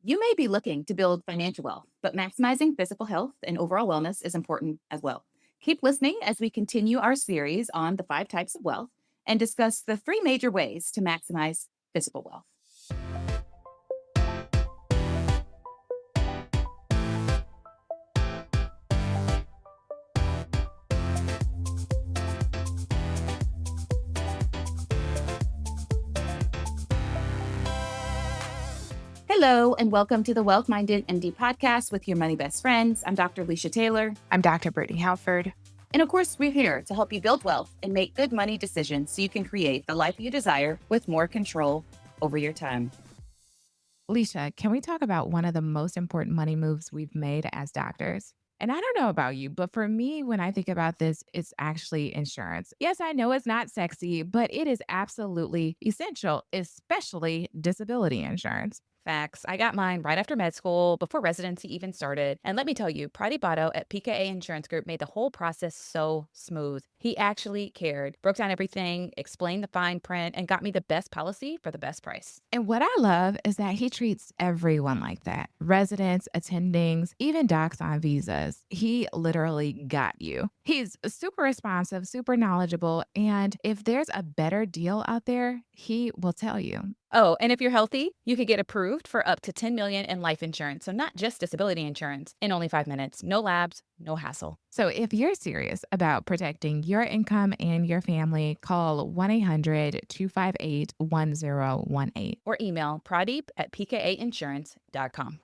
You may be looking to build financial wealth, but maximizing physical health and overall wellness is important as well. Keep listening as we continue our series on the five types of wealth and discuss the three major ways to maximize physical wealth. Hello, and welcome to the Wealth Minded MD podcast with your money best friends. I'm Dr. Alicia Taylor. I'm Dr. Brittany Halford. And of course, we're here to help you build wealth and make good money decisions so you can create the life you desire with more control over your time. Alicia, can we talk about one of the most important money moves we've made as doctors? And I don't know about you, but for me, when I think about this, it's actually insurance. Yes, I know it's not sexy, but it is absolutely essential, especially disability insurance. Facts. I got mine right after med school, before residency even started. And let me tell you, Prati Botto at PKA Insurance Group made the whole process so smooth. He actually cared, broke down everything, explained the fine print, and got me the best policy for the best price. And what I love is that he treats everyone like that, residents, attendings, even docs on visas. He literally got you. He's super responsive, super knowledgeable. And if there's a better deal out there, he will tell you. Oh, and if you're healthy, you could get approved for up to 10 million in life insurance. So not just disability insurance in only 5 minutes. No labs, no hassle. So if you're serious about protecting your income and your family, call 1-800-258-1018. Or email pradeep at pkainsurance.com.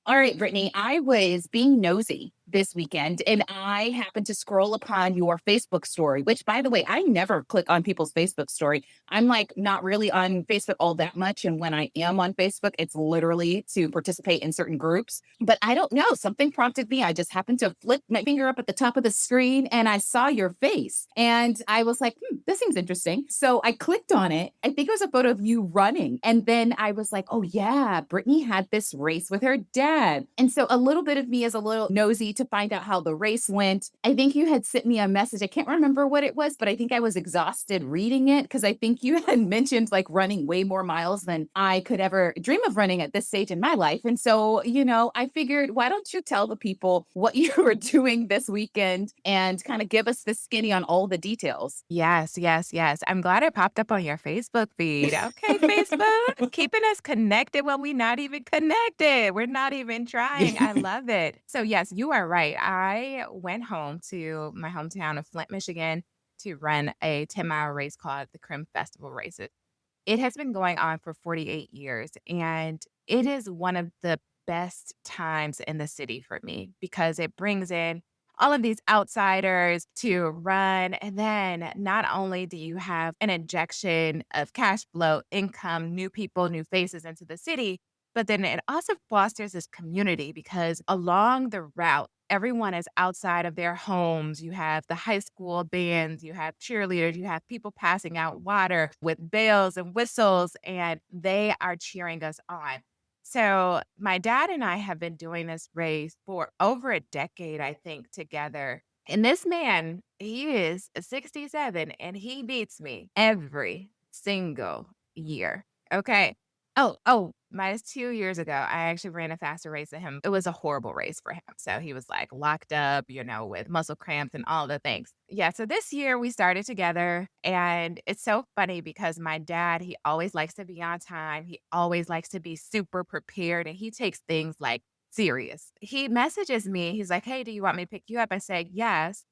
All right, Brittany, I was being nosy this weekend and I happened to scroll upon your Facebook story, which, by the way, I never click on people's Facebook story. I'm like not really on Facebook all that much. And when I am on Facebook, it's literally to participate in certain groups. But I don't know, something prompted me. I just happened to flip my finger up at the top of the screen and I saw your face. And I was like, this seems interesting. So I clicked on it. I think it was a photo of you running. And then I was like, oh, yeah, Brittany had this race with her dad. And so a little bit of me is a little nosy to find out how the race went. I think you had sent me a message. I can't remember what it was, but I think I was exhausted reading it because I think you had mentioned like running way more miles than I could ever dream of running at this stage in my life. And so, I figured, why don't you tell the people what you were doing this weekend and kind of give us the skinny on all the details? Yes, yes, yes. I'm glad it popped up on your Facebook feed. Okay, Facebook, keeping us connected when we're not even connected. We're not even trying. I love it. So, yes, you are right. I went home to my hometown of Flint, Michigan to run a 10-mile race called the Crim Festival Races. It has been going on for 48 years, and it is one of the best times in the city for me because it brings in all of these outsiders to run. And then not only do you have an injection of cash flow, income, new people, new faces into the city, but then it also fosters this community because along the route, everyone is outside of their homes. You have the high school bands, you have cheerleaders, you have people passing out water with bells and whistles, and they are cheering us on. So, my dad and I have been doing this race for over a decade, I think, together. And this man, he is 67 and he beats me every single year. Okay. Minus 2 years ago, I actually ran a faster race than him. It was a horrible race for him. So he was like locked up, with muscle cramps and all the things. Yeah. So this year we started together. And it's so funny because my dad, he always likes to be on time. He always likes to be super prepared and he takes things like serious. He messages me. He's like, hey, do you want me to pick you up? I say, yes.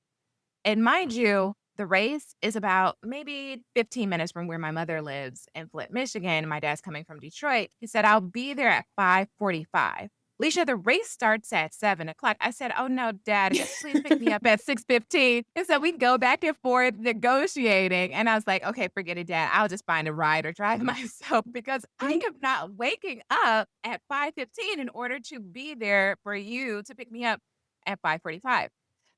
And mind you, the race is about maybe 15 minutes from where my mother lives in Flint, Michigan. My dad's coming from Detroit. He said, I'll be there at 5:45. Leisha, the race starts at 7 o'clock. I said, oh no, Dad, please pick me up at 6:15. And so we go back and forth negotiating. And I was like, okay, forget it, Dad. I'll just find a ride or drive myself because I am not waking up at 5:15 in order to be there for you to pick me up at 5:45.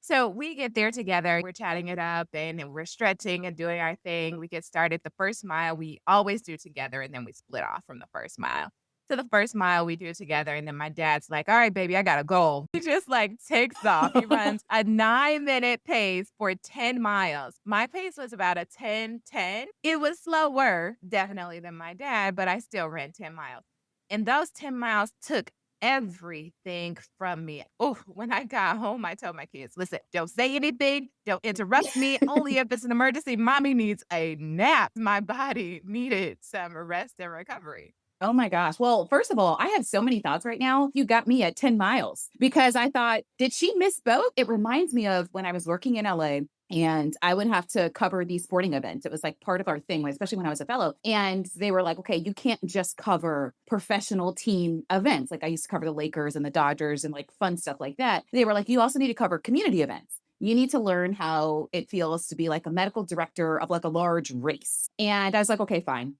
So we get there together, we're chatting it up and we're stretching and doing our thing. We get started the first mile we always do together and then we split off from the first mile. to the first mile we do together. And then my dad's like, all right, baby, I got a goal. He just like takes off. He runs a 9-minute pace for 10 miles. My pace was about a 10:10. It was slower, definitely, than my dad, but I still ran 10 miles. And those 10 miles took everything from me. Oh, when I got home, I told my kids, listen, don't say anything. Don't interrupt me. Only if it's an emergency. Mommy needs a nap. My body needed some rest and recovery. Oh my gosh. Well, first of all, I have so many thoughts right now. You got me at 10 miles because I thought, did she misspoke? It reminds me of when I was working in LA and I would have to cover these sporting events. It was like part of our thing, especially when I was a fellow. And they were like, okay, you can't just cover professional team events. Like I used to cover the Lakers and the Dodgers and like fun stuff like that. They were like, you also need to cover community events. You need to learn how it feels to be like a medical director of like a large race. And I was like, okay, fine.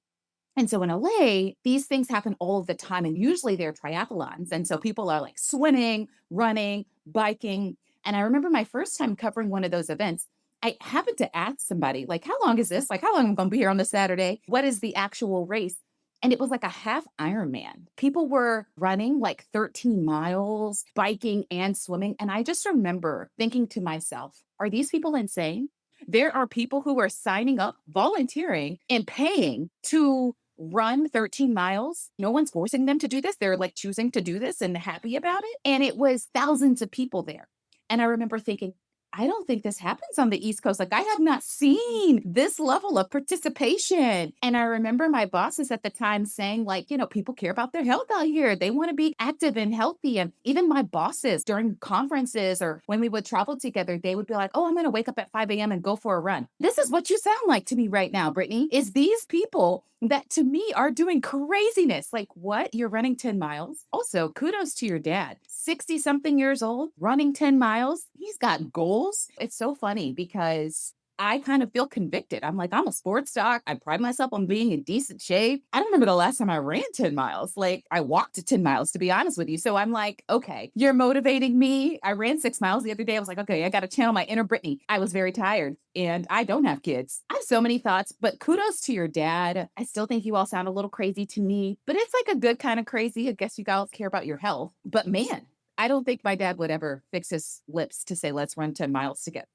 And so in LA, these things happen all of the time. And usually they're triathlons. And so people are like swimming, running, biking. And I remember my first time covering one of those events, I happened to ask somebody, like, how long is this? Like, how long am I going to be here on this Saturday? What is the actual race? And it was like a half Ironman. People were running like 13 miles, biking and swimming. And I just remember thinking to myself, are these people insane? There are people who are signing up, volunteering, and paying to run 13 miles. No one's forcing them to do this. They're like choosing to do this and happy about it. And it was thousands of people there. And I remember thinking, I don't think this happens on the East Coast. Like, I have not seen this level of participation. And I remember my bosses at the time saying, like, people care about their health out here. They want to be active and healthy. And even my bosses during conferences or when we would travel together, they would be like, oh, I'm going to wake up at 5 a.m. and go for a run. This is what you sound like to me right now, Brittany, is these people that to me are doing craziness. Like, what? You're running 10 miles? Also, kudos to your dad. 60 something years old, running 10 miles. He's got goals. It's so funny because I kind of feel convicted. I'm like, I'm a sports doc. I pride myself on being in decent shape. I don't remember the last time I ran 10 miles. Like, I walked 10 miles, to be honest with you. So I'm like, okay, you're motivating me. I ran 6 miles the other day. I was like, okay, I got to channel my inner Brittany. I was very tired and I don't have kids. I have so many thoughts, but kudos to your dad. I still think you all sound a little crazy to me, but it's like a good kind of crazy. I guess you guys care about your health. But man, I don't think my dad would ever fix his lips to say, let's run 10 miles together.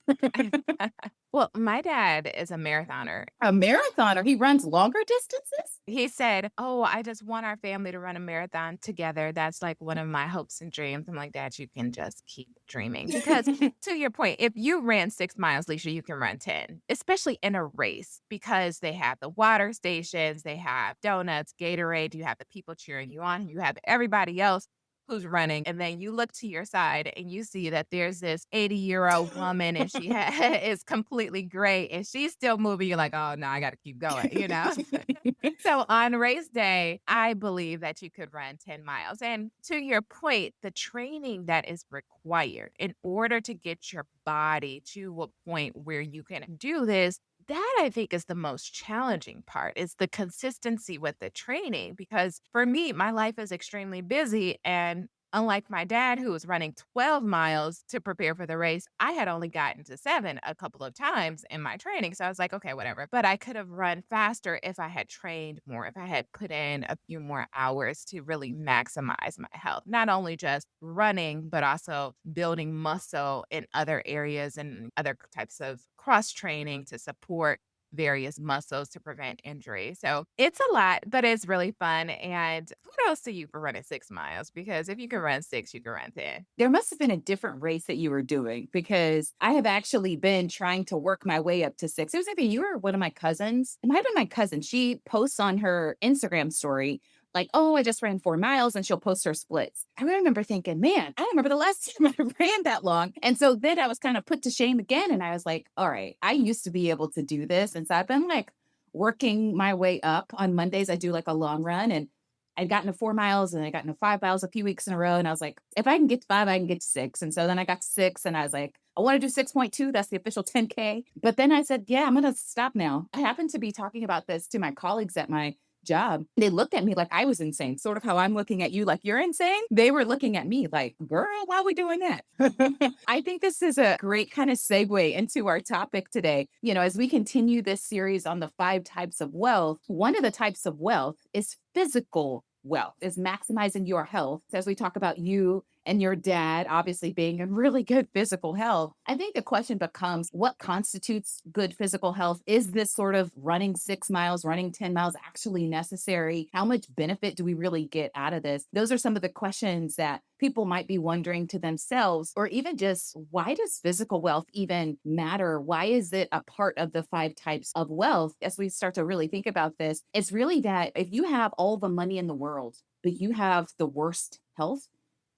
Well, my dad is a marathoner. A marathoner? He runs longer distances? He said, oh, I just want our family to run a marathon together. That's like one of my hopes and dreams. I'm like, Dad, you can just keep dreaming. Because to your point, if you ran 6 miles, Leisha, you can run 10, especially in a race, because they have the water stations, they have donuts, Gatorade, you have the people cheering you on, you have everybody else who's running. And then you look to your side and you see that there's this 80-year-old woman and she is completely gray and she's still moving. You're like, oh, no, I got to keep going. So on race day, I believe that you could run 10 miles. And to your point, the training that is required in order to get your body to a point where you can do this, that I think is the most challenging part, is the consistency with the training. Because for me, my life is extremely busy. And unlike my dad, who was running 12 miles to prepare for the race, I had only gotten to 7 a couple of times in my training. So I was like, okay, whatever. But I could have run faster if I had trained more, if I had put in a few more hours to really maximize my health. Not only just running, but also building muscle in other areas and other types of cross training to support various muscles to prevent injury. So it's a lot, but it's really fun. And kudos to you for running 6 miles, because if you can run 6, you can run 10. There must have been a different race that you were doing because I have actually been trying to work my way up to 6. It was either you or one of my cousins. It might have been my cousin. She posts on her Instagram story like, oh, I just ran 4 miles, and she'll post her splits. I remember thinking, man, I don't remember the last time I ran that long. And so then I was kind of put to shame again. And I was like, all right, I used to be able to do this. And so I've been like working my way up. On Mondays, I do like a long run, and I'd gotten to 4 miles and I got into 5 miles a few weeks in a row. And I was like, if I can get to 5, I can get to 6. And so then I got to 6 and I was like, I want to do 6.2. That's the official 10K. But then I said, yeah, I'm going to stop now. I happened to be talking about this to my colleagues at my job. They looked at me like I was insane, sort of how I'm looking at you like you're insane. They were looking at me like, girl, why are we doing that? I think this is a great kind of segue into our topic today. As we continue this series on the 5 types of wealth, one of the types of wealth is physical wealth? Is maximizing your health, as we talk about you and your dad obviously being in really good physical health, I think the question becomes what constitutes good physical health? Is this sort of running 6 miles, running 10 miles actually necessary? How much benefit do we really get out of this? Those are some of the questions that people might be wondering to themselves, or even just why does physical wealth even matter? Why is it a part of the 5 types of wealth? As we start to really think about this, it's really that if you have all the money in the world, but you have the worst health,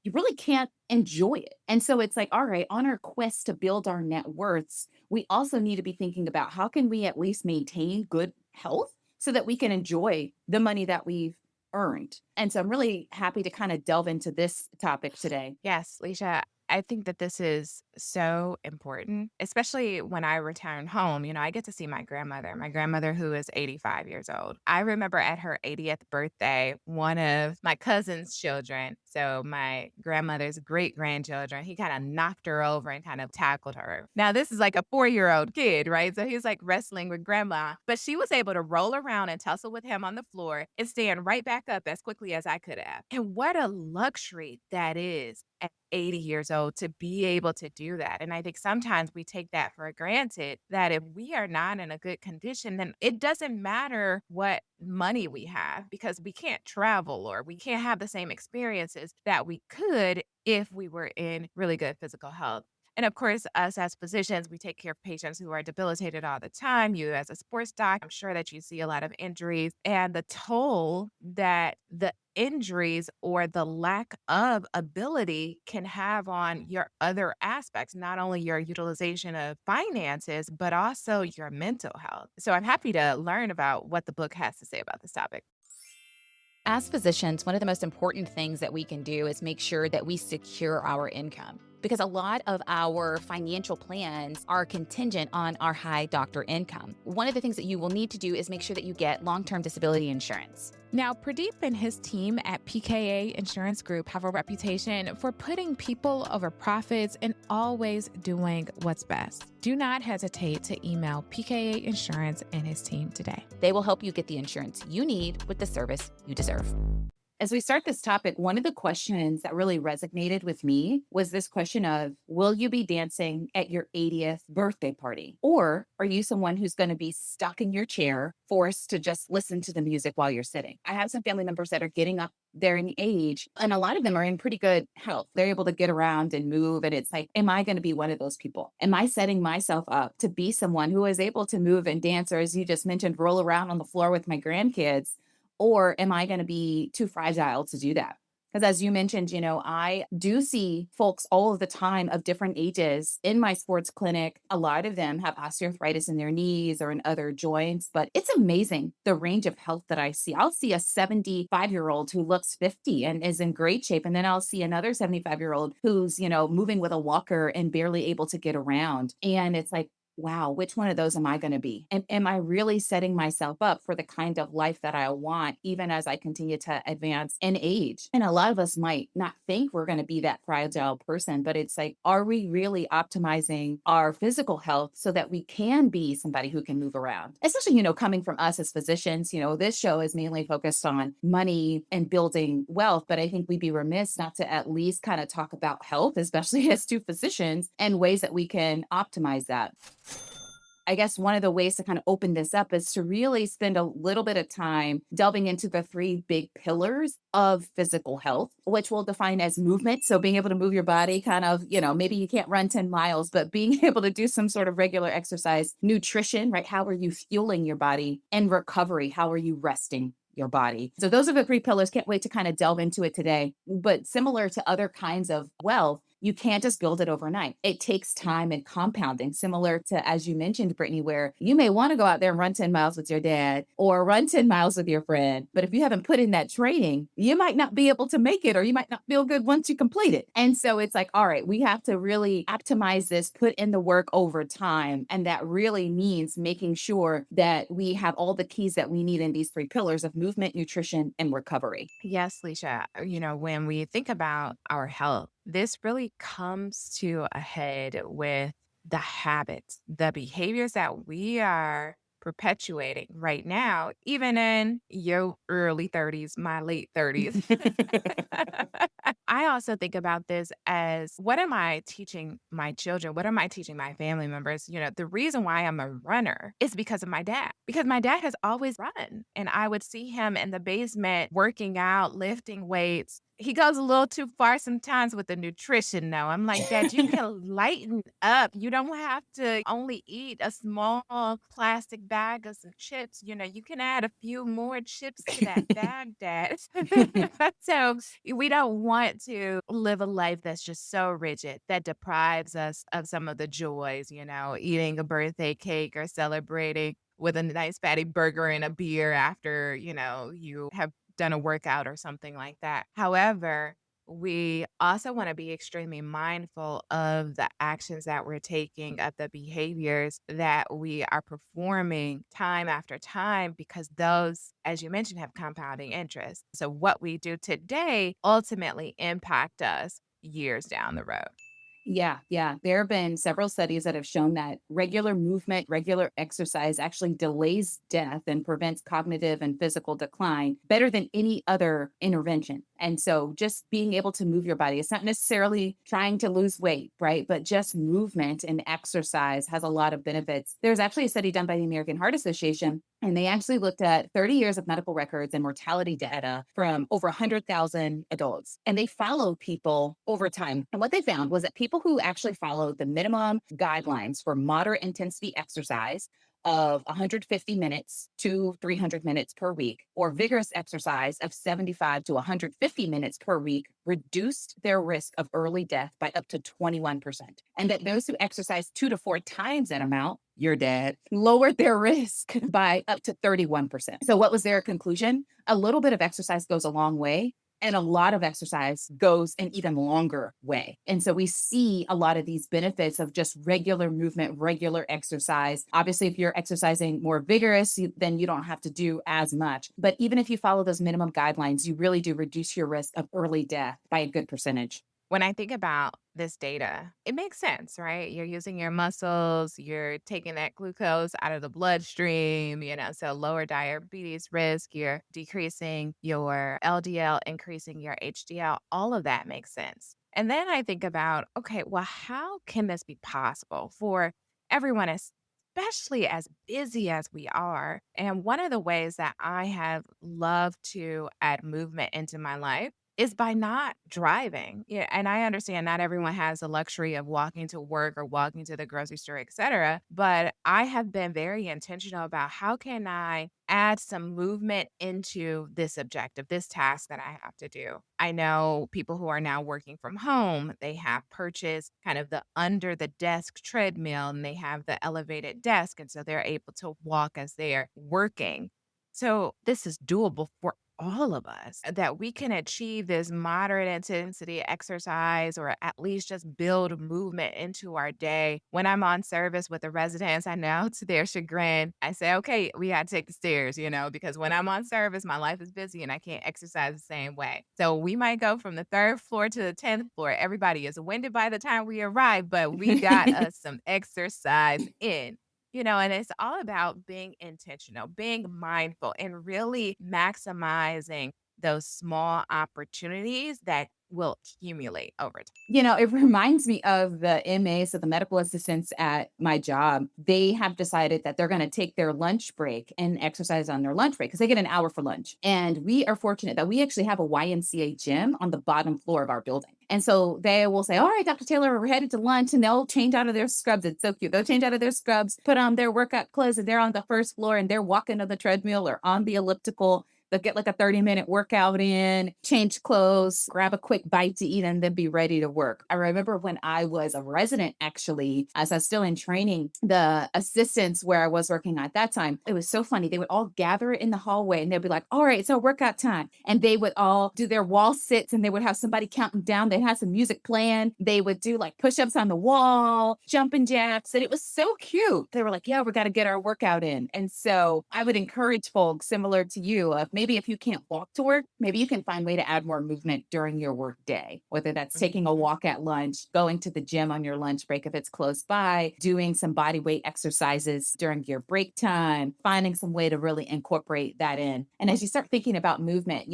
you really can't enjoy it. And so it's like, all right, on our quest to build our net worths, we also need to be thinking about how can we at least maintain good health so that we can enjoy the money that we've earned. And so I'm really happy to kind of delve into this topic today. Yes, Leisha, I think that this is so important, especially when I return home. I get to see my grandmother who is 85 years old. I remember at her 80th birthday, one of my cousin's children, so my grandmother's great grandchildren, he kind of knocked her over and kind of tackled her. Now, this is like a 4-year-old kid, right? So he's like wrestling with grandma, but she was able to roll around and tussle with him on the floor and stand right back up as quickly as I could have. And what a luxury that is at 80 years old to be able to do that. And I think sometimes we take that for granted that if we are not in a good condition, then it doesn't matter what money we have because we can't travel or we can't have the same experiences that we could if we were in really good physical health. And of course, us as physicians, we take care of patients who are debilitated all the time. You, as a sports doc, I'm sure that you see a lot of injuries and the toll that the injuries or the lack of ability can have on your other aspects, not only your utilization of finances, but also your mental health. So I'm happy to learn about what the book has to say about this topic. As physicians, one of the most important things that we can do is make sure that we secure our income because a lot of our financial plans are contingent on our high doctor income. One of the things that you will need to do is make sure that you get long-term disability insurance. Now, Pradeep and his team at PKA Insurance Group have a reputation for putting people over profits and always doing what's best. Do not hesitate to email PKA Insurance and his team today. They will help you get the insurance you need with the service you deserve. As we start this topic, one of the questions that really resonated with me was this question of, will you be dancing at your 80th birthday party? Or are you someone who's going to be stuck in your chair, forced to just listen to the music while you're sitting? I have some family members that are getting up there in age, and a lot of them are in pretty good health. They're able to get around and move. And it's like, am I going to be one of those people? Am I setting myself up to be someone who is able to move and dance, or as you just mentioned, roll around on the floor with my grandkids? Or am I going to be too fragile to do that? Because as you mentioned, I do see folks all of the time of different ages in my sports clinic. A lot of them have osteoarthritis in their knees or in other joints, but it's amazing the range of health that I see. I'll see a 75-year-old who looks 50 and is in great shape. And then I'll see another 75-year-old who's, moving with a walker and barely able to get around. And it's like, wow, which one of those am I going to be? And am I really setting myself up for the kind of life that I want, even as I continue to advance in age? And a lot of us might not think we're going to be that fragile person, but it's like, are we really optimizing our physical health so that we can be somebody who can move around? Especially, coming from us as physicians, this show is mainly focused on money and building wealth, but I think we'd be remiss not to at least kind of talk about health, especially as two physicians, and ways that we can optimize that. I guess one of the ways to kind of open this up is to really spend a little bit of time delving into the 3 big pillars of physical health, which we'll define as movement. So being able to move your body kind of, maybe you can't run 10 miles, but being able to do some sort of regular exercise, nutrition, right? How are you fueling your body? And recovery, how are you resting your body? So those are the 3 pillars. Can't wait to kind of delve into it today. But similar to other kinds of wealth, you can't just build it overnight. It takes time and compounding, similar to, as you mentioned, Brittany, where you may want to go out there and run 10 miles with your dad or run 10 miles with your friend. But if you haven't put in that training, you might not be able to make it, or you might not feel good once you complete it. And so it's like, all right, we have to really optimize this, put in the work over time. And that really means making sure that we have all the keys that we need in these 3 pillars of movement, nutrition, and recovery. Yes, Leisha. When we think about our health, this really comes to a head with the habits, the behaviors that we are perpetuating right now, even in your early 30s, my late 30s. I also think about this as what am I teaching my children? What am I teaching my family members? The reason why I'm a runner is because of my dad, because my dad has always run. And I would see him in the basement working out, lifting weights. He goes a little too far sometimes with the nutrition, though. I'm like, Dad, you can lighten up. You don't have to only eat a small plastic bag of some chips. You can add a few more chips to that bag, Dad. So we don't want to live a life that's just so rigid that deprives us of some of the joys, eating a birthday cake or celebrating with a nice fatty burger and a beer after, you have done a workout or something like that. However, we also want to be extremely mindful of the actions that we're taking, of the behaviors that we are performing time after time, because those, as you mentioned, have compounding interest. So what we do today ultimately impact us years down the road. Yeah, yeah. There have been several studies that have shown that regular movement, regular exercise actually delays death and prevents cognitive and physical decline better than any other intervention. And so just being able to move your body, it's not necessarily trying to lose weight, right? But just movement and exercise has a lot of benefits. There's actually a study done by the American Heart Association, and they actually looked at 30 years of medical records and mortality data from over 100,000 adults. And they followed people over time. And what they found was that people who actually followed the minimum guidelines for moderate intensity exercise of 150 minutes to 300 minutes per week, or vigorous exercise of 75 to 150 minutes per week, reduced their risk of early death by up to 21%. And that those who exercise 2 to 4 times that amount, your dad, lowered their risk by up to 31%. So what was their conclusion? A little bit of exercise goes a long way, and a lot of exercise goes an even longer way. And so we see a lot of these benefits of just regular movement, regular exercise. Obviously, if you're exercising more vigorous, then you don't have to do as much. But even if you follow those minimum guidelines, you really do reduce your risk of early death by a good percentage. When I think about this data, it makes sense, right? You're using your muscles, you're taking that glucose out of the bloodstream, so lower diabetes risk, you're decreasing your LDL, increasing your HDL. All of that makes sense. And then I think about, okay, well, how can this be possible for everyone, especially as busy as we are? And one of the ways that I have loved to add movement into my life is by not driving. Yeah, and I understand not everyone has the luxury of walking to work or walking to the grocery store, et cetera. But I have been very intentional about how can I add some movement into this objective, this task that I have to do. I know people who are now working from home, they have purchased kind of the under the desk treadmill and they have the elevated desk. And so they're able to walk as they're working. So this is doable for all of us, that we can achieve this moderate intensity exercise or at least just build movement into our day. When I'm on service with the residents, I know to their chagrin, I say, okay, we got to take the stairs, because when I'm on service, my life is busy and I can't exercise the same way. So we might go from the third floor to the 10th floor. Everybody is winded by the time we arrive, but we got us some exercise in. And it's all about being intentional, being mindful, and really maximizing those small opportunities that will accumulate over time. It reminds me of the MAs, so the medical assistants at my job. They have decided that they're going to take their lunch break and exercise on their lunch break because they get an hour for lunch. And we are fortunate that we actually have a YMCA gym on the bottom floor of our building. And so they will say, all right, Dr. Taylor, we're headed to lunch, and they'll change out of their scrubs. It's so cute. They'll change out of their scrubs, put on their workout clothes, and they're on the first floor and they're walking on the treadmill or on the elliptical. They'll get like a 30-minute workout in, change clothes, grab a quick bite to eat, and then be ready to work. I remember when I was a resident, actually, as I was still in training, the assistants where I was working at that time, it was so funny. They would all gather in the hallway and they'd be like, all right, it's our workout time. And they would all do their wall sits and they would have somebody counting down. They'd have some music playing. They would do like push-ups on the wall, jumping jacks. And it was so cute. They were like, yeah, we got to get our workout in. And so I would encourage folks similar to you of maybe if you can't walk to work, maybe you can find a way to add more movement during your work day, whether that's taking a walk at lunch, going to the gym on your lunch break if it's close by, doing some body weight exercises during your break time, finding some way to really incorporate that in. And as you start thinking about movement,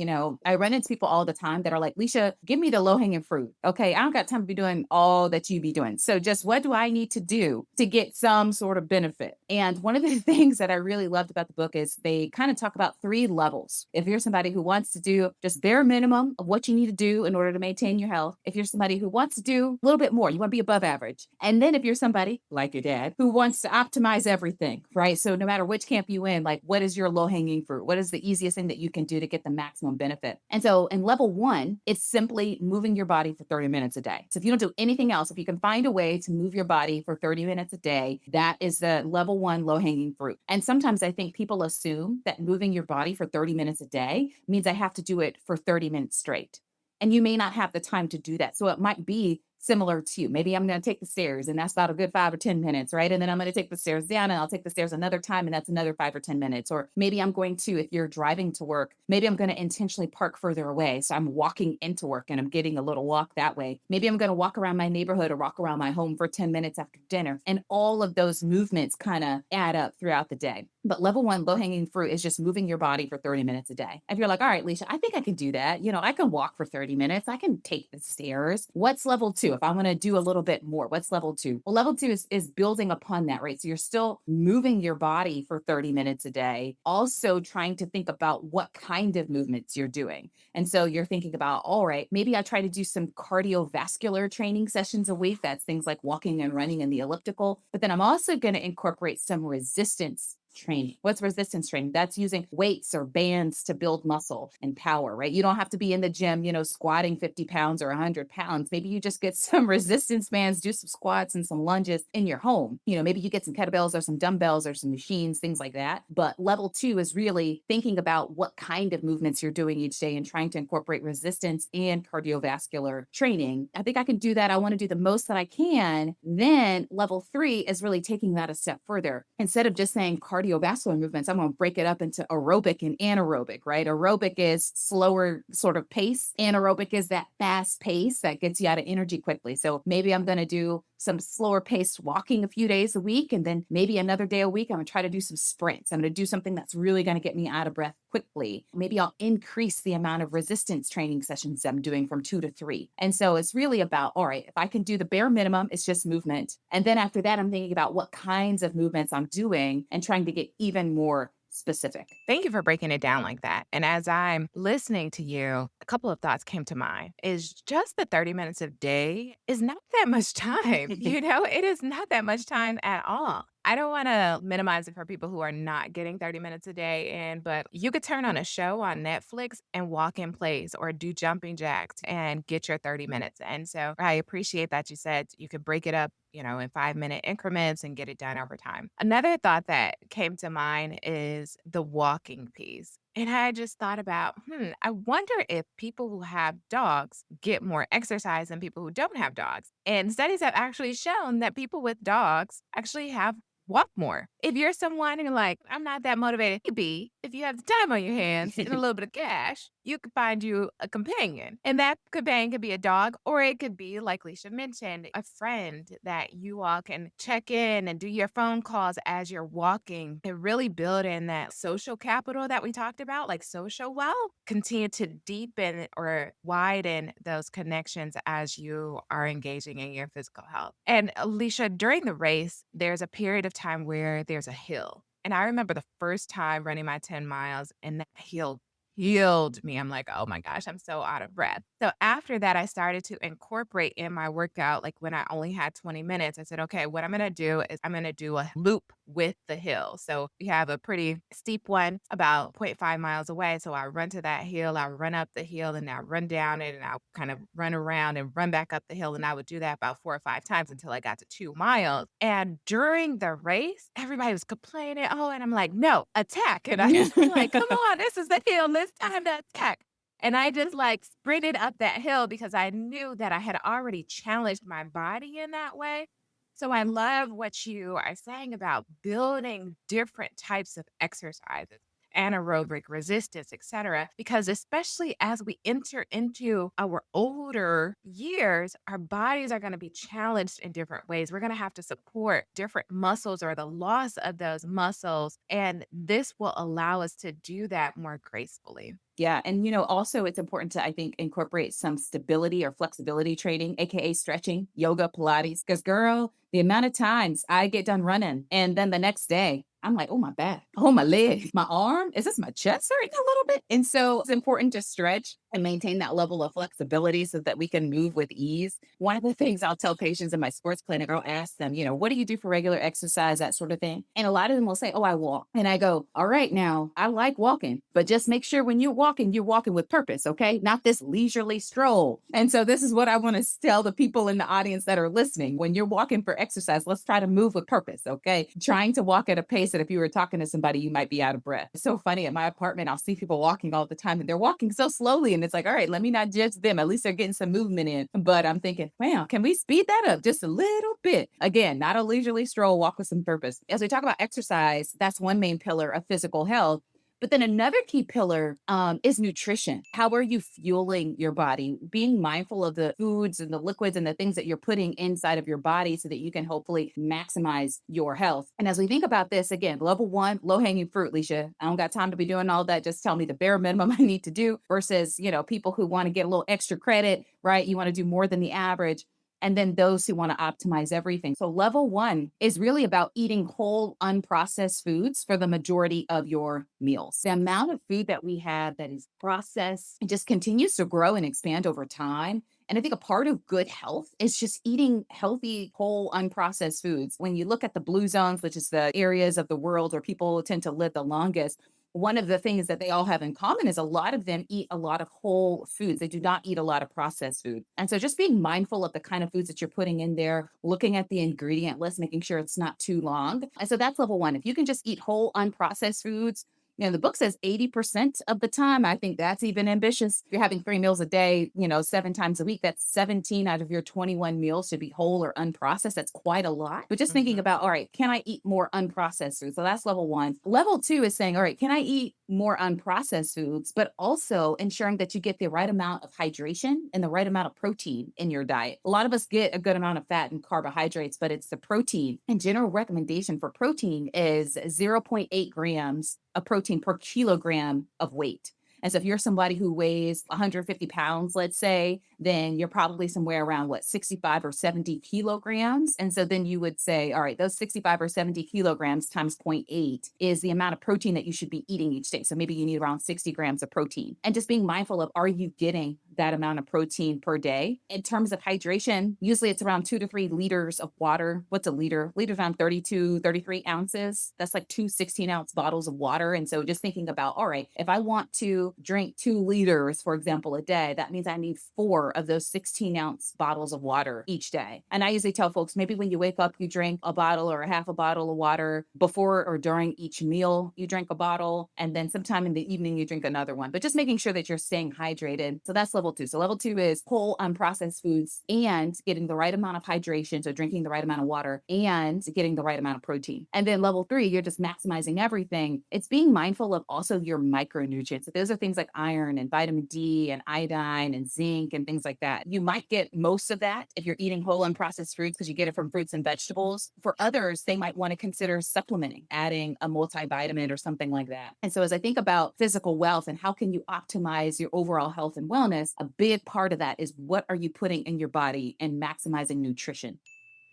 I run into people all the time that are like, Leisha, give me the low hanging fruit. Okay, I don't got time to be doing all that you be doing. So just what do I need to do to get some sort of benefit? And one of the things that I really loved about the book is they kind of talk about 3 levels. If you're somebody who wants to do just bare minimum of what you need to do in order to maintain your health, if you're somebody who wants to do a little bit more, you want to be above average. And then if you're somebody like your dad who wants to optimize everything, right? So no matter which camp you in, like what is your low hanging fruit? What is the easiest thing that you can do to get the maximum benefit? And so in level 1, it's simply moving your body for 30 minutes a day. So if you don't do anything else, if you can find a way to move your body for 30 minutes a day, that is the level 1 low hanging fruit. And sometimes I think people assume that moving your body for 30 minutes a day means I have to do it for 30 minutes straight. And you may not have the time to do that. So it might be similar to you. Maybe I'm going to take the stairs and that's about a good 5 or 10 minutes, right? And then I'm going to take the stairs down and I'll take the stairs another time and that's another 5 or 10 minutes. Or maybe I'm going to, if you're driving to work, maybe I'm going to intentionally park further away. So I'm walking into work and I'm getting a little walk that way. Maybe I'm going to walk around my neighborhood or walk around my home for 10 minutes after dinner. And all of those movements kind of add up throughout the day. But level 1, low hanging fruit is just moving your body for 30 minutes a day. If you're like, all right, Leisha, I think I can do that. I can walk for 30 minutes. I can take the stairs. What's level 2? If I want to do a little bit more, what's level 2? Well, level 2 is building upon that, right? So you're still moving your body for 30 minutes a day, also trying to think about what kind of movements you're doing. And so you're thinking about, all right, maybe I try to do some cardiovascular training sessions a week. That's things like walking and running in the elliptical. But then I'm also going to incorporate some resistance training. What's resistance training? That's using weights or bands to build muscle and power, right? You don't have to be in the gym, squatting 50 pounds or 100 pounds. Maybe you just get some resistance bands, do some squats and some lunges in your home. Maybe you get some kettlebells or some dumbbells or some machines, things like that. But level 2 is really thinking about what kind of movements you're doing each day and trying to incorporate resistance and cardiovascular training. I think I can do that. I want to do the most that I can. Then level 3 is really taking that a step further. Instead of just saying cardiovascular movements, I'm going to break it up into aerobic and anaerobic, right? Aerobic is slower sort of pace. Anaerobic is that fast pace that gets you out of energy quickly. So maybe I'm going to do some slower paced walking a few days a week. And then maybe another day a week, I'm going to try to do some sprints. I'm going to do something that's really going to get me out of breath quickly. Maybe I'll increase the amount of resistance training sessions I'm doing from 2 to 3. And so it's really about, all right, if I can do the bare minimum, it's just movement. And then after that, I'm thinking about what kinds of movements I'm doing and trying to get even more specific. Thank you for breaking it down like that. And as I'm listening to you, a couple of thoughts came to mind. Is just the 30 minutes a day is not that much time. It is not that much time at all. I don't want to minimize it for people who are not getting 30 minutes a day in, but you could turn on a show on Netflix and walk in place or do jumping jacks and get your 30 minutes. And so I appreciate that you said you could break it up, in 5-minute increments and get it done over time. Another thought that came to mind is the walking piece. And I just thought about, I wonder if people who have dogs get more exercise than people who don't have dogs. And studies have actually shown that people with dogs actually have walk more. If you're someone who like, I'm not that motivated, maybe if you have the time on your hands and a little bit of cash, you could find you a companion. And that companion could be a dog, or it could be, like Leisha mentioned, a friend that you all can check in and do your phone calls as you're walking and really build in that social capital that we talked about, like social wealth. Continue to deepen or widen those connections as you are engaging in your physical health. And Leisha, during the race, there's a period of time where there's a hill. And I remember the first time running my 10 miles and that hill healed me. I'm like, oh my gosh, I'm so out of breath. So after that, I started to incorporate in my workout, like when I only had 20 minutes, I said, okay, what I'm going to do is I'm going to do a loop with the hill. So we have a pretty steep one about zero 0.5 miles away. So I run to that hill, I run up the hill and I run down it and I'll kind of run around and run back up the hill. And I would do that about 4 or 5 times until I got to 2 miles. And during the race, everybody was complaining. Oh, and I'm like, no, attack. And I just was like, come on, this is the hill. It's time to attack. And I just like sprinted up that hill because I knew that I had already challenged my body in that way. So I love what you are saying about building different types of exercises. anaerobic resistance, etc. Because especially as we enter into our older years, our bodies are going to be challenged in different ways. We're going to have to support different muscles or the loss of those muscles. And this will allow us to do that more gracefully. Yeah. And, also it's important to, I think, incorporate some stability or flexibility training, AKA stretching, yoga, Pilates. Because, girl, the amount of times I get done running and then the next day, I'm like, oh, my back, oh, my leg, my arm, is this my chest hurting a little bit? And so it's important to stretch and maintain that level of flexibility so that we can move with ease. One of the things I'll tell patients in my sports clinic, I'll ask them, what do you do for regular exercise, that sort of thing? And a lot of them will say, oh, I walk. And I go, all right, now I like walking, but just make sure when you're walking with purpose, okay? Not this leisurely stroll. And so this is what I want to tell the people in the audience that are listening. When you're walking for exercise, let's try to move with purpose, okay? Trying to walk at a pace that if you were talking to somebody, you might be out of breath. It's so funny at my apartment, I'll see people walking all the time and they're walking so slowly. And it's like, all right, let me not judge them. At least they're getting some movement in. But I'm thinking, wow, can we speed that up just a little bit? Again, not a leisurely stroll, walk with some purpose. As we talk about exercise, that's one main pillar of physical health. But then another key pillar is nutrition. How are you fueling your body? Being mindful of the foods and the liquids and the things that you're putting inside of your body so that you can hopefully maximize your health. And as we think about this, again, level one, low hanging fruit, Leisha. I don't got time to be doing all that. Just tell me the bare minimum I need to do versus, people who want to get a little extra credit, right? You want to do more than the average. And then those who want to optimize everything. So level one is really about eating whole, unprocessed foods for the majority of your meals. The amount of food that we have that is processed just continues to grow and expand over time. And I think a part of good health is just eating healthy, whole, unprocessed foods. When you look at the blue zones, which is the areas of the world where people tend to live the longest, one of the things that they all have in common is a lot of them eat a lot of whole foods. They do not eat a lot of processed food. And so just being mindful of the kind of foods that you're putting in there, looking at the ingredient list, making sure it's not too long. And so that's level one. If you can just eat whole, unprocessed foods, the book says 80% of the time. I think that's even ambitious. If you're having 3 meals a day, 7 times a week, that's 17 out of your 21 meals should be whole or unprocessed. That's quite a lot. But just thinking about, all right, can I eat more unprocessed food? So that's level one. Level two is saying, all right, can I eat more unprocessed foods, but also ensuring that you get the right amount of hydration and the right amount of protein in your diet. A lot of us get a good amount of fat and carbohydrates, but it's the protein. And general recommendation for protein is 0.8 grams of protein per kilogram of weight. And so if you're somebody who weighs 150 pounds, let's say, then you're probably somewhere around 65 or 70 kilograms. And so then you would say, all right, those 65 or 70 kilograms times 0.8 is the amount of protein that you should be eating each day. So maybe you need around 60 grams of protein. And just being mindful of, are you getting that amount of protein per day? In terms of hydration, usually it's around 2 to 3 liters of water. What's a liter? Liter's around 32, 33 ounces. That's like 2 16-ounce bottles of water. And so just thinking about, all right, if I want to drink 2 liters, for example, a day, that means I need 4 of those 16-ounce bottles of water each day. And I usually tell folks, maybe when you wake up, you drink a bottle or a half a bottle of water. Before or during each meal, you drink a bottle. And then sometime in the evening, you drink another one. But just making sure that you're staying hydrated. So that's level two. So level two is whole, unprocessed foods and getting the right amount of hydration. So drinking the right amount of water and getting the right amount of protein. And then level three, you're just maximizing everything. It's being mindful of also your micronutrients. So those are things like iron and vitamin D and iodine and zinc and things like that. You might get most of that if you're eating whole unprocessed fruits because you get it from fruits and vegetables. For others, they might want to consider supplementing, adding a multivitamin or something like that. And so as I think about physical wealth and how can you optimize your overall health and wellness, a big part of that is what are you putting in your body and maximizing nutrition.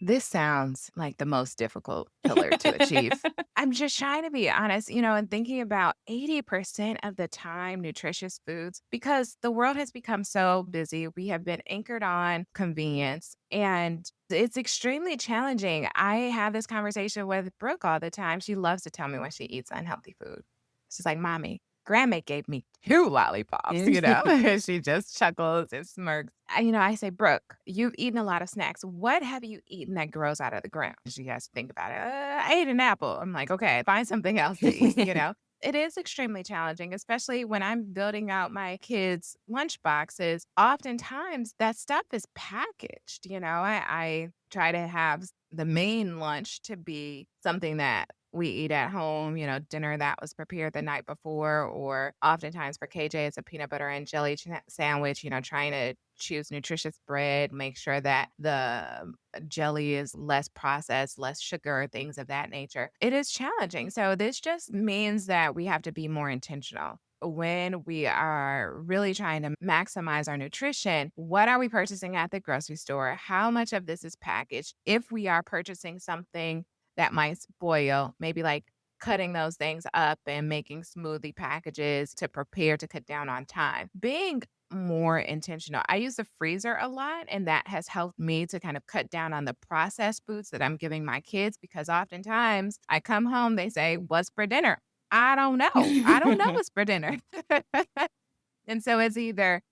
This sounds like the most difficult pillar to achieve. I'm just trying to be honest, and thinking about 80% of the time nutritious foods because the world has become so busy. We have been anchored on convenience and it's extremely challenging. I have this conversation with Brooke all the time. She loves to tell me when she eats unhealthy food. She's like, Mommy, Grandma gave me 2 lollipops, She just chuckles and smirks. I say, Brooke, you've eaten a lot of snacks. What have you eaten that grows out of the ground? She has to think about it. I ate an apple. I'm like, okay, find something else to eat. It is extremely challenging, especially when I'm building out my kids' lunch boxes. Oftentimes that stuff is packaged. I try to have the main lunch to be something that we eat at home, dinner that was prepared the night before, or oftentimes for KJ, it's a peanut butter and jelly sandwich, trying to choose nutritious bread, make sure that the jelly is less processed, less sugar, things of that nature. It is challenging. So this just means that we have to be more intentional. When we are really trying to maximize our nutrition, what are we purchasing at the grocery store? How much of this is packaged? If we are purchasing something that might spoil, maybe like cutting those things up and making smoothie packages to prepare to cut down on time. Being more intentional. I use the freezer a lot, and that has helped me to kind of cut down on the processed foods that I'm giving my kids because oftentimes I come home, they say, "What's for dinner?" I don't know. I don't know what's for dinner. And so it's either,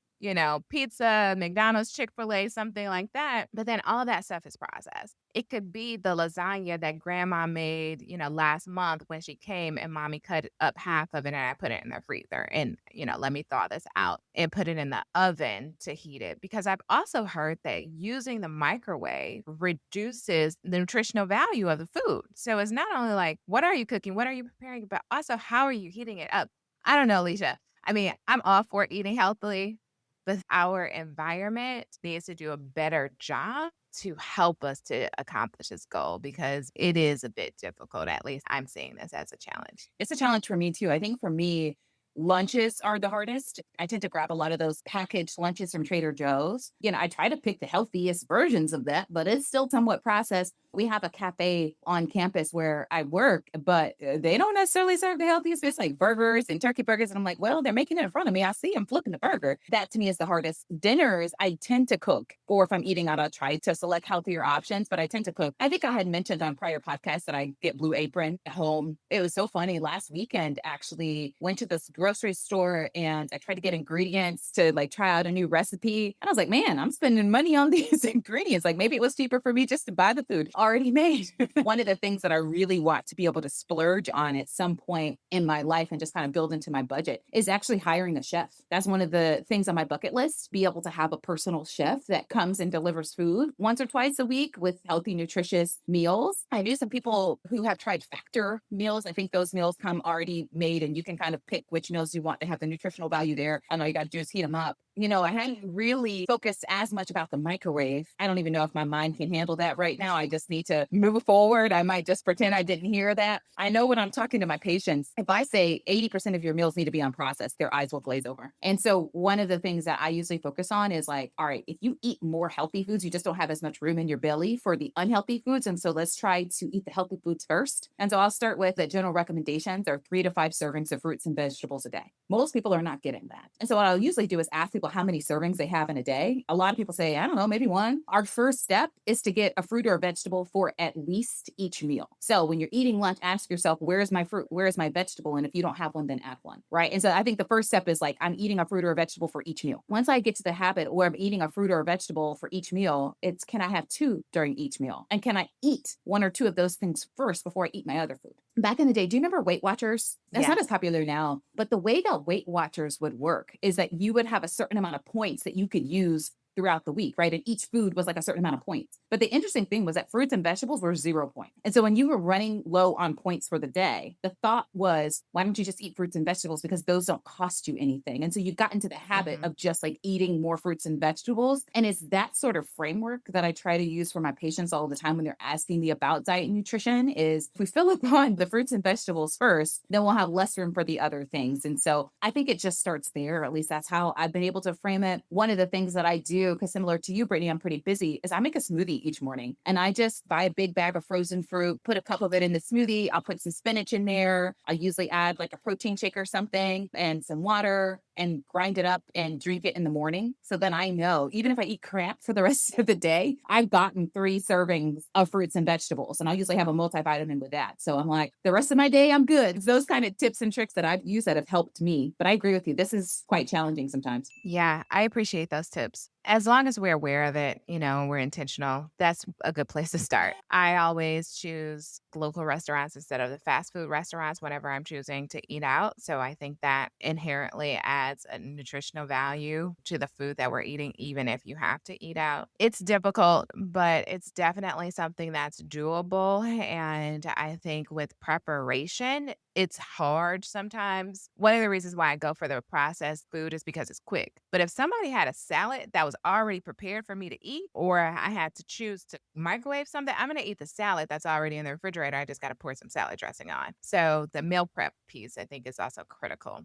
pizza, McDonald's, Chick-fil-A, something like that. But then all of that stuff is processed. It could be the lasagna that grandma made, last month when she came and mommy cut up half of it and I put it in the freezer and, let me thaw this out and put it in the oven to heat it. Because I've also heard that using the microwave reduces the nutritional value of the food. So it's not only like, what are you cooking? What are you preparing? But also, how are you heating it up? I don't know, Alicia. I mean, I'm all for eating healthily, but our environment needs to do a better job to help us to accomplish this goal because it is a bit difficult. At least I'm seeing this as a challenge. It's a challenge for me too. I think for me, lunches are the hardest. I tend to grab a lot of those packaged lunches from Trader Joe's. I try to pick the healthiest versions of that, but it's still somewhat processed. We have a cafe on campus where I work, but they don't necessarily serve the healthiest. It's like burgers and turkey burgers. And I'm like, well, they're making it in front of me. I see them flipping the burger. That to me is the hardest. Dinners, I tend to cook, or if I'm eating out, I'll try to select healthier options, but I tend to cook. I think I had mentioned on prior podcasts that I get Blue Apron at home. It was so funny. Last weekend, actually went to this grocery store and I tried to get ingredients to like try out a new recipe. And I was like, man, I'm spending money on these ingredients. Like maybe it was cheaper for me just to buy the food already made. One of the things that I really want to be able to splurge on at some point in my life and just kind of build into my budget is actually hiring a chef. That's one of the things on my bucket list, be able to have a personal chef that comes and delivers food once or twice a week with healthy, nutritious meals. I knew some people who have tried Factor meals. I think those meals come already made and you can kind of pick which meals you want to have the nutritional value there. And all you got to do is heat them up. I hadn't really focused as much about the microwave. I don't even know if my mind can handle that right now. I just need to move forward. I might just pretend I didn't hear that. I know when I'm talking to my patients, if I say 80% of your meals need to be unprocessed, their eyes will glaze over. And so one of the things that I usually focus on is like, all right, if you eat more healthy foods, you just don't have as much room in your belly for the unhealthy foods. And so let's try to eat the healthy foods first. And so I'll start with the general recommendations are 3 to 5 servings of fruits and vegetables a day. Most people are not getting that. And so what I'll usually do is ask people how many servings they have in a day. A lot of people say, I don't know, maybe one. Our first step is to get a fruit or a vegetable for at least each meal. So when you're eating lunch, ask yourself, where is my fruit? Where is my vegetable? And if you don't have one, then add one, right? And so I think the first step is like, I'm eating a fruit or a vegetable for each meal. Once I get to the habit where I'm eating a fruit or a vegetable for each meal, it's can I have 2 during each meal? And can I eat 1 or 2 of those things first before I eat my other food? Back in the day, do you remember Weight Watchers? That's not as popular now, but the way that Weight Watchers would work is that you would have a certain amount of points that you could use throughout the week, right? And each food was like a certain amount of points. But the interesting thing was that fruits and vegetables were 0 points. And so when you were running low on points for the day, the thought was, why don't you just eat fruits and vegetables? Because those don't cost you anything. And so you got into the habit of just like eating more fruits and vegetables. And it's that sort of framework that I try to use for my patients all the time when they're asking me about diet and nutrition is if we fill upon the fruits and vegetables first, then we'll have less room for the other things. And so I think it just starts there. At least that's how I've been able to frame it. One of the things that I do, because similar to you, Brittany, I'm pretty busy, is I make a smoothie each morning. And I just buy a big bag of frozen fruit, put a cup of it in the smoothie. I'll put some spinach in there. I usually add like a protein shake or something and some water and grind it up and drink it in the morning. So then I know, even if I eat crap for the rest of the day, I've gotten 3 servings of fruits and vegetables. And I'll usually have a multivitamin with that. So I'm like, the rest of my day, I'm good. It's those kind of tips and tricks that I've used that have helped me. But I agree with you. This is quite challenging sometimes. Yeah, I appreciate those tips. As long as we're aware of it, we're intentional, that's a good place to start. I always choose local restaurants instead of the fast food restaurants whenever I'm choosing to eat out. So I think that inherently adds adds a nutritional value to the food that we're eating, even if you have to eat out. It's difficult, but it's definitely something that's doable. And I think with preparation, it's hard sometimes. One of the reasons why I go for the processed food is because it's quick. But if somebody had a salad that was already prepared for me to eat, or I had to choose to microwave something, I'm going to eat the salad that's already in the refrigerator. I just got to pour some salad dressing on. So the meal prep piece, I think, is also critical.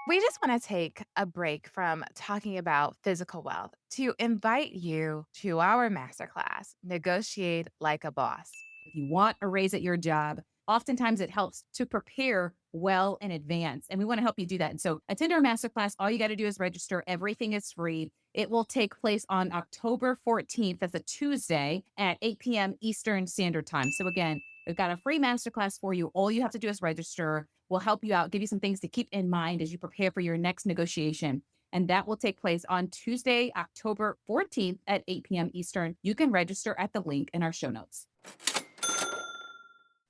We just want to take a break from talking about physical wealth to invite you to our masterclass, Negotiate Like a Boss. If you want a raise at your job, oftentimes it helps to prepare well in advance. And we want to help you do that. And so attend our masterclass. All you got to do is register. Everything is free. It will take place on October 14th. That's a Tuesday at 8 p.m. Eastern Standard Time. So again, we've got a free masterclass for you. All you have to do is register. We'll help you out, give you some things to keep in mind as you prepare for your next negotiation. And that will take place on Tuesday, October 14th at 8 p.m. Eastern. You can register at the link in our show notes.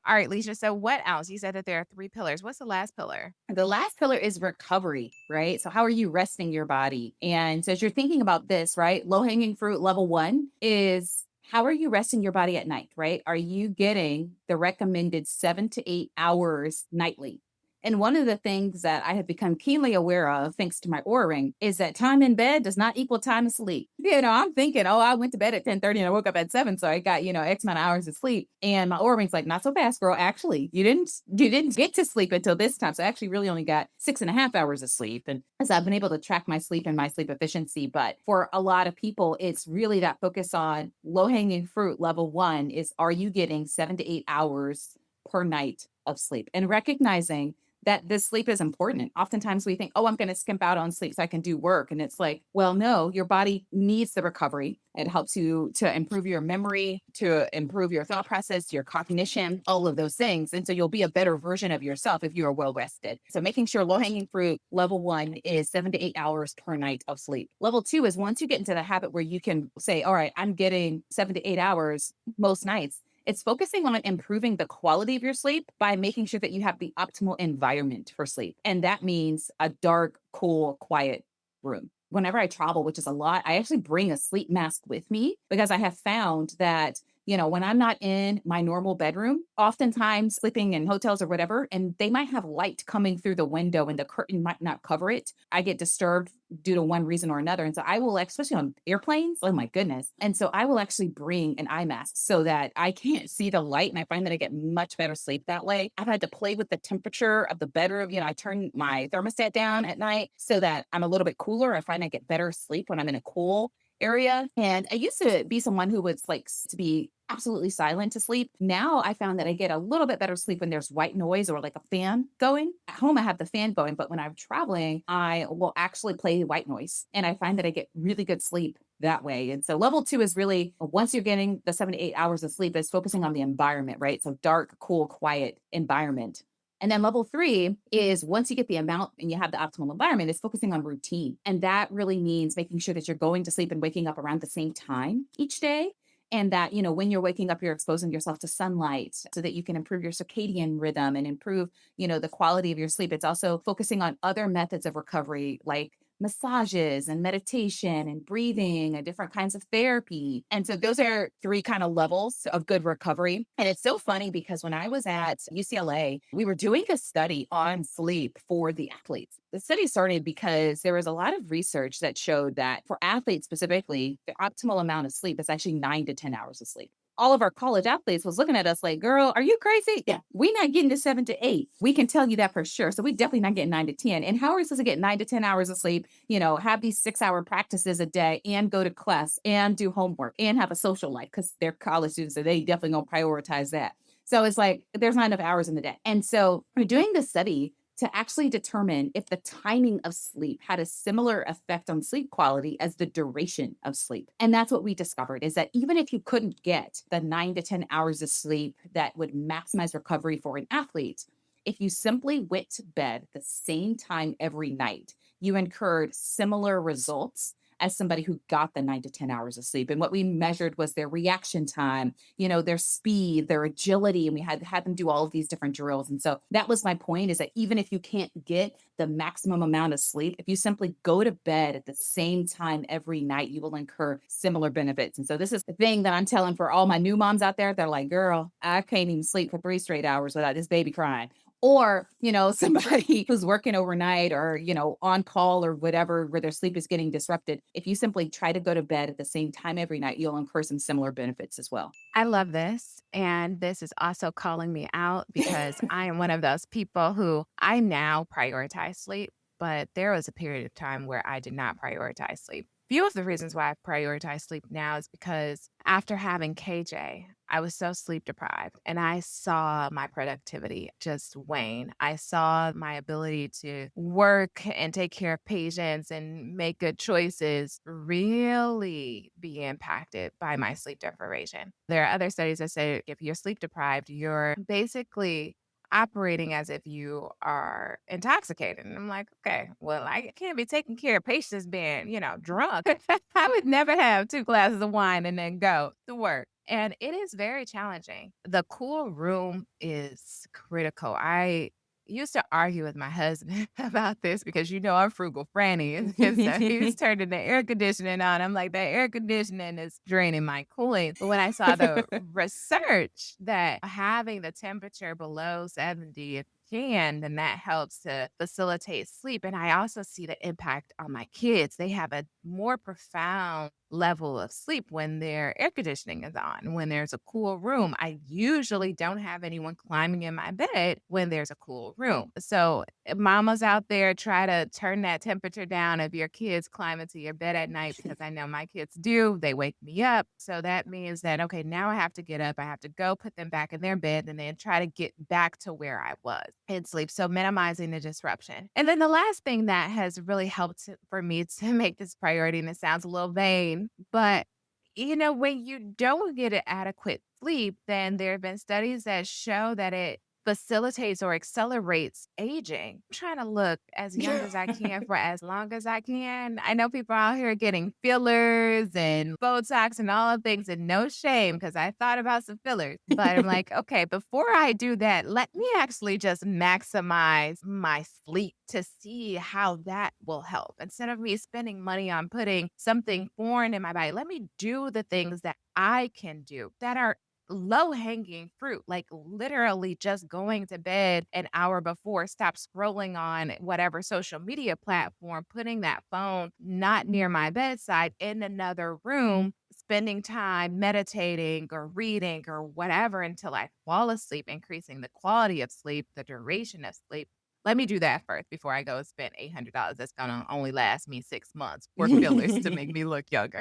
All right, Leisha. So what else? You said that there are 3 pillars. What's the last pillar? The last pillar is recovery, right? So, how are you resting your body? And so, as you're thinking about this, right, low hanging fruit level one is how are you resting your body at night, right? Are you getting the recommended 7 to 8 hours nightly? And one of the things that I have become keenly aware of, thanks to my Oura Ring, is that time in bed does not equal time asleep. I'm thinking, oh, I went to bed at 10:30 and I woke up at 7, so I got, X amount of hours of sleep. And my Oura Ring's like, not so fast, girl. Actually, you didn't get to sleep until this time. So I actually really only got 6.5 hours of sleep. And as I've been able to track my sleep and my sleep efficiency, but for a lot of people, it's really that focus on low hanging fruit. Level one is, are you getting 7 to 8 hours per night of sleep? And recognizing that this sleep is important. Oftentimes we think, oh, I'm going to skimp out on sleep so I can do work. And it's like, well, no, your body needs the recovery. It helps you to improve your memory, to improve your thought process, your cognition, all of those things. And so you'll be a better version of yourself if you are well rested. So making sure low hanging fruit, level one is 7 to 8 hours per night of sleep. Level two is once you get into the habit where you can say, all right, I'm getting 7 to 8 hours most nights. It's focusing on improving the quality of your sleep by making sure that you have the optimal environment for sleep. And that means a dark, cool, quiet room. Whenever I travel, which is a lot, I actually bring a sleep mask with me because I have found that, when I'm not in my normal bedroom, oftentimes sleeping in hotels or whatever, and they might have light coming through the window and the curtain might not cover it. I get disturbed due to one reason or another. And so I will, especially on airplanes, oh my goodness. And so I will actually bring an eye mask so that I can't see the light. And I find that I get much better sleep that way. I've had to play with the temperature of the bedroom. I turn my thermostat down at night so that I'm a little bit cooler. I find I get better sleep when I'm in a cool area. And I used to be someone who was like to be absolutely silent to sleep. Now I found that I get a little bit better sleep when there's white noise or like a fan going. At home, I have the fan going, but when I'm traveling, I will actually play white noise. And I find that I get really good sleep that way. And so level two is really once you're getting the 7 to 8 hours of sleep, is focusing on the environment, right? So dark, cool, quiet environment. And then level three is once you get the amount and you have the optimal environment, is focusing on routine. And that really means making sure that you're going to sleep and waking up around the same time each day. And that, when you're waking up, you're exposing yourself to sunlight so that you can improve your circadian rhythm and improve, the quality of your sleep. It's also focusing on other methods of recovery, like massages and meditation and breathing and different kinds of therapy. And so those are 3 kind of levels of good recovery. And it's so funny because when I was at UCLA, we were doing a study on sleep for the athletes. The study started because there was a lot of research that showed that for athletes specifically, the optimal amount of sleep is actually 9 to 10 hours of sleep. All of our college athletes was looking at us like, girl, are you crazy? Yeah, we not getting to 7 to 8. We can tell you that for sure. So we definitely not getting 9 to 10. And how are we supposed to get 9 to 10 hours of sleep, have these 6-hour practices a day and go to class and do homework and have a social life because they're college students. So they definitely gonna prioritize that. So it's like, there's not enough hours in the day. And so we're doing this study to actually determine if the timing of sleep had a similar effect on sleep quality as the duration of sleep. And that's what we discovered, is that even if you couldn't get the 9 to 10 hours of sleep that would maximize recovery for an athlete, if you simply went to bed the same time every night, you incurred similar results as somebody who got the 9 to 10 hours of sleep. And what we measured was their reaction time, their speed, their agility. And we had them do all of these different drills. And so that was my point, is that even if you can't get the maximum amount of sleep, if you simply go to bed at the same time every night, you will incur similar benefits. And so this is the thing that I'm telling for all my new moms out there. They're like, girl, I can't even sleep for 3 straight hours without this baby crying. Or, somebody who's working overnight or, on call or whatever, where their sleep is getting disrupted. If you simply try to go to bed at the same time every night, you'll incur some similar benefits as well. I love this. And this is also calling me out because I am one of those people who I now prioritize sleep, but there was a period of time where I did not prioritize sleep. Few of the reasons why I prioritize sleep now is because after having KJ, I was so sleep deprived and I saw my productivity just wane. I saw my ability to work and take care of patients and make good choices really be impacted by my sleep deprivation. There are other studies that say if you're sleep deprived, you're basically operating as if you are intoxicated. And I'm like, okay, well, I can't be taking care of patients being, drunk. I would never have 2 glasses of wine and then go to work. And it is very challenging. The cool room is critical. I used to argue with my husband about this because I'm frugal Franny. And so he's turning the air conditioning on. I'm like, that air conditioning is draining my cooling. But when I saw the research that having the temperature below 70, if you can, then that helps to facilitate sleep. And I also see the impact on my kids. They have a more profound level of sleep when their air conditioning is on, when there's a cool room. I usually don't have anyone climbing in my bed when there's a cool room. So mamas out there, try to turn that temperature down if your kids climb into your bed at night, because I know my kids do. They wake me up. So that means that, okay, now I have to get up. I have to go put them back in their bed and then try to get back to where I was in sleep. So minimizing the disruption. And then the last thing that has really helped for me to make this priority, and it sounds a little vain, but when you don't get an adequate sleep, then there have been studies that show that it facilitates or accelerates aging. I'm trying to look as young as I can for as long as I can. I know people out here getting fillers and Botox and all of things, and no shame because I thought about some fillers. But I'm like, okay, before I do that, let me actually just maximize my sleep to see how that will help. Instead of me spending money on putting something foreign in my body, let me do the things that I can do that are low hanging fruit, like literally just going to bed an hour before, stop scrolling on whatever social media platform, putting that phone not near my bedside in another room, spending time meditating or reading or whatever until I fall asleep, increasing the quality of sleep, the duration of sleep. Let me do that first before I go spend $800 that's going to only last me 6 months for fillers to make me look younger.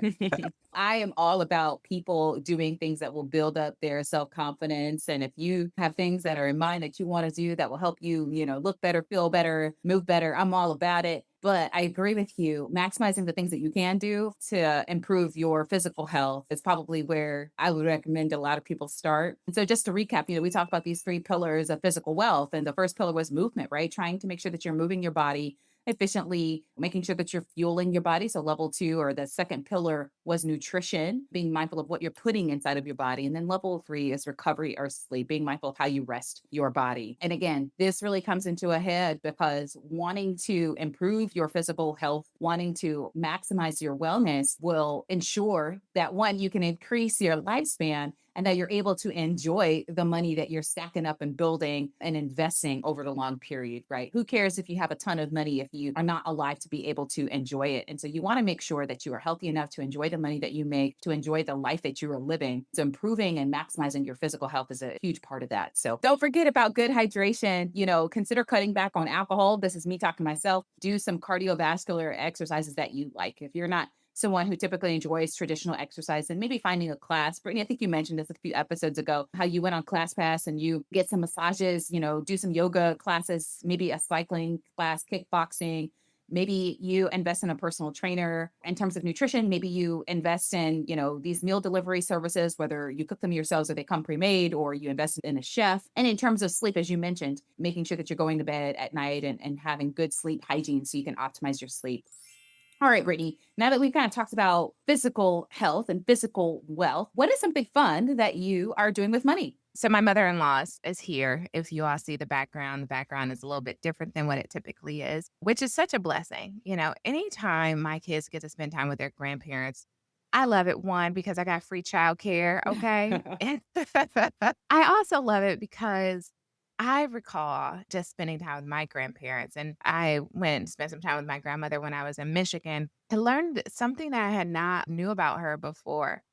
I am all about people doing things that will build up their self-confidence. And if you have things that are in mind that you want to do that will help you, look better, feel better, move better, I'm all about it. But I agree with you. Maximizing the things that you can do to improve your physical health is probably where I would recommend a lot of people start. And so just to recap, we talked about these 3 pillars of physical wealth. And the first pillar was movement, right? Trying to make sure that you're moving your body efficiently, making sure that you're fueling your body. So level 2, or the second pillar, was nutrition, being mindful of what you're putting inside of your body. And then level 3 is recovery or sleep, being mindful of how you rest your body. And again, this really comes into a head because wanting to improve your physical health, wanting to maximize your wellness will ensure that, one, you can increase your lifespan and that you're able to enjoy the money that you're stacking up and building and investing over the long period, right? Who cares if you have a ton of money if you are not alive to be able to enjoy it? And so you want to make sure that you are healthy enough to enjoy the money that you make, to enjoy the life that you are living. So improving and maximizing your physical health is a huge part of that. So don't forget about good hydration. Consider cutting back on alcohol. This is me talking to myself. Do some cardiovascular exercises that you like. If you're not someone who typically enjoys traditional exercise, and maybe finding a class. Brittany, I think you mentioned this a few episodes ago, how you went on ClassPass and you get some massages, do some yoga classes, maybe a cycling class, kickboxing. Maybe you invest in a personal trainer. In terms of nutrition, maybe you invest in, these meal delivery services, whether you cook them yourselves or they come pre-made, or you invest in a chef. And in terms of sleep, as you mentioned, making sure that you're going to bed at night and having good sleep hygiene so you can optimize your sleep. All right, Brittany, now that we've kind of talked about physical health and physical wealth, what is something fun that you are doing with money? So my mother-in-law is here. If you all see the background is a little bit different than what it typically is, which is such a blessing. Anytime my kids get to spend time with their grandparents, I love it. One, because I got free childcare, okay? And I also love it because I recall just spending time with my grandparents, and I went and spent some time with my grandmother when I was in Michigan. I learned something that I had not knew about her before.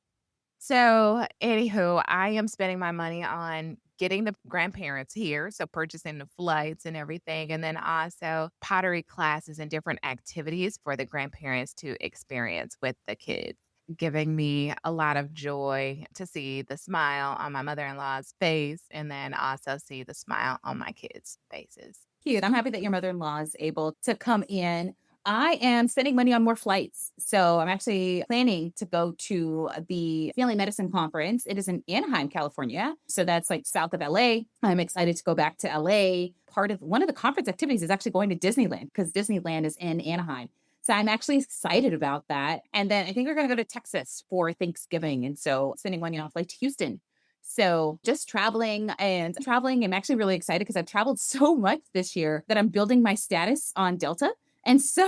So, anywho, I am spending my money on getting the grandparents here, so purchasing the flights and everything, and then also pottery classes and different activities for the grandparents to experience with the kids, giving me a lot of joy to see the smile on my mother-in-law's face and then also see the smile on my kids' faces. Cute. I'm happy that your mother-in-law is able to come in. I am spending money on more flights. So I'm actually planning to go to the Family Medicine Conference. It is in Anaheim, California. So that's like south of LA. I'm excited to go back to LA. Part of one of the conference activities is actually going to Disneyland because Disneyland is in Anaheim. So I'm actually excited about that. And then I think we're going to go to Texas for Thanksgiving. And so spending money on a flight to Houston. So just traveling and traveling. I'm actually really excited because I've traveled so much this year that I'm building my status on Delta. And so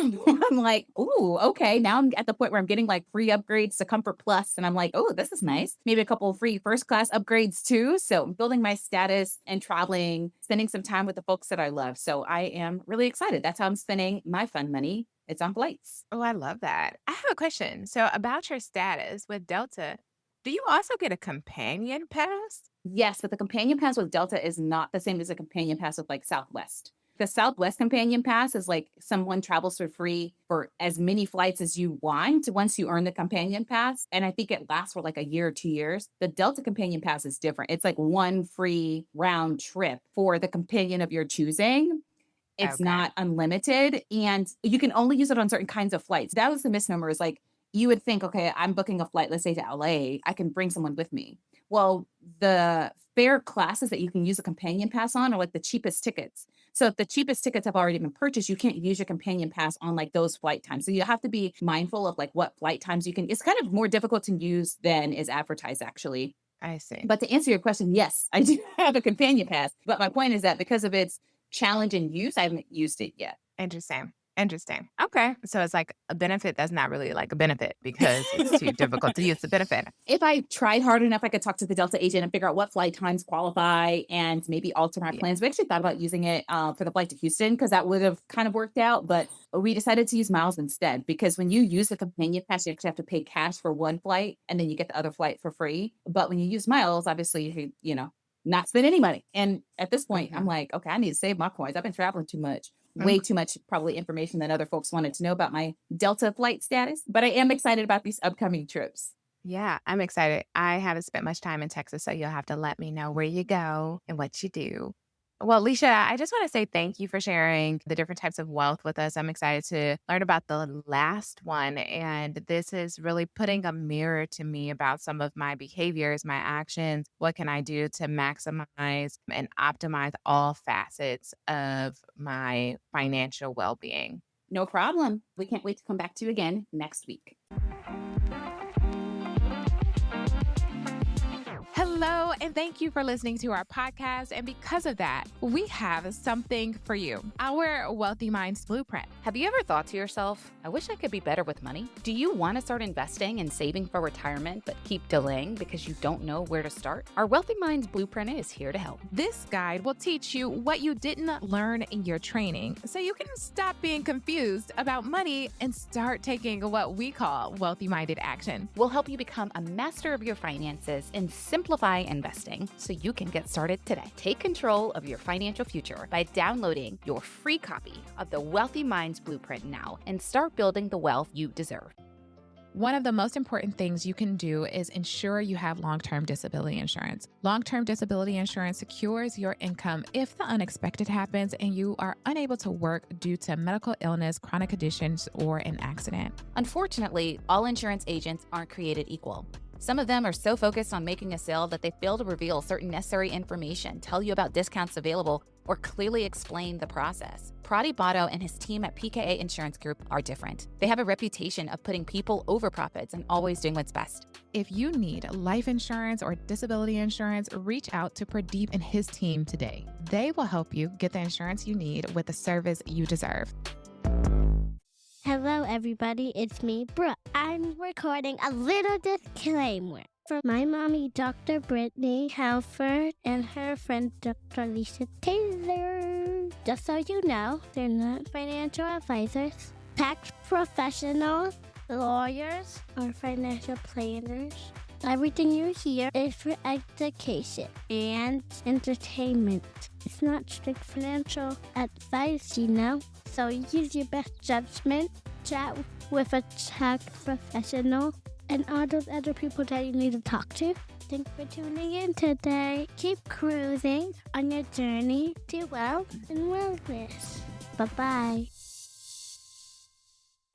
I'm like, ooh, okay. Now I'm at the point where I'm getting like free upgrades to Comfort Plus, and I'm like, oh, this is nice. Maybe a couple of free first class upgrades too. So I'm building my status and traveling, spending some time with the folks that I love. So I am really excited. That's how I'm spending my fun money. It's on flights. Oh, I love that. I have a question. So, about your status with Delta, do you also get a companion pass? Yes, but the companion pass with Delta is not the same as a companion pass with like Southwest. The Southwest companion pass is like someone travels for free for as many flights as you want once you earn the companion pass. And I think it lasts for like a year or 2 years. The Delta companion pass is different. It's like one free round trip for the companion of your choosing. It's Okay. not unlimited, and you can only use it on certain kinds of flights. That was the misnomer, is like you would think, okay, I'm booking a flight, let's say to LA, I can bring someone with me. Well, the fare classes that you can use a companion pass on are like the cheapest tickets. So if the cheapest tickets have already been purchased, you can't use your companion pass on like those flight times. So you have to be mindful of like what flight times you can. It's kind of more difficult to use than is advertised actually. I see. But to answer your question, yes, I do have a companion pass. But my point is that because of its challenge and use, I haven't used it yet. Interesting. Interesting. Okay. So it's like a benefit that's not really like a benefit because it's too difficult to use the benefit. If I tried hard enough, I could talk to the Delta agent and figure out what flight times qualify and maybe alter my Yeah. plans. We actually thought about using it for the flight to Houston because that would have kind of worked out. But we decided to use miles instead because when you use the companion pass, you actually have to pay cash for one flight and then you get the other flight for free. But when you use miles, obviously, you could, not spend any money. And at this point, I'm Mhm. like, okay, I need to save my coins. I've been traveling too much. Mm. Way too much, probably information that other folks wanted to know about my Delta flight status. But I am excited about these upcoming trips. Yeah, I'm excited. I haven't spent much time in Texas, so you'll have to let me know where you go and what you do. Well, Leisha, I just want to say thank you for sharing the different types of wealth with us. I'm excited to learn about the last one. And this is really putting a mirror to me about some of my behaviors, my actions. What can I do to maximize and optimize all facets of my financial well being? No problem. We can't wait to come back to you again next week. Hello, and thank you for listening to our podcast. And because of that, we have something for you, our Wealthy Minds Blueprint. Have you ever thought to yourself, I wish I could be better with money? Do you want to start investing and saving for retirement, but keep delaying because you don't know where to start? Our Wealthy Minds Blueprint is here to help. This guide will teach you what you didn't learn in your training so you can stop being confused about money and start taking what we call wealthy minded action. We'll help you become a master of your finances and simplify investing so you can get started today. Take control of your financial future by downloading your free copy of the Wealthy Minds Blueprint now and start building the wealth you deserve. One of the most important things you can do is ensure you have long-term disability insurance. Long-term disability insurance secures your income if the unexpected happens and you are unable to work due to medical illness, chronic conditions, or an accident. Unfortunately, all insurance agents aren't created equal. Some of them are so focused on making a sale that they fail to reveal certain necessary information, tell you about discounts available, or clearly explain the process. Prati Botto and his team at PKA Insurance Group are different. They have a reputation of putting people over profits and always doing what's best. If you need life insurance or disability insurance, reach out to Pradeep and his team today. They will help you get the insurance you need with the service you deserve. Hello, everybody. It's me, Brooke. I'm recording a little disclaimer for my mommy, Dr. Brittany Halford, and her friend, Dr. Lisa Taylor. Just so you know, they're not financial advisors, tax professionals, lawyers, or financial planners. Everything you hear is for education and entertainment. It's not strict financial advice, you know. So use your best judgment, chat with a tax professional, and all those other people that you need to talk to. Thanks for tuning in today. Keep cruising on your journey to wealth and wellness. Bye-bye.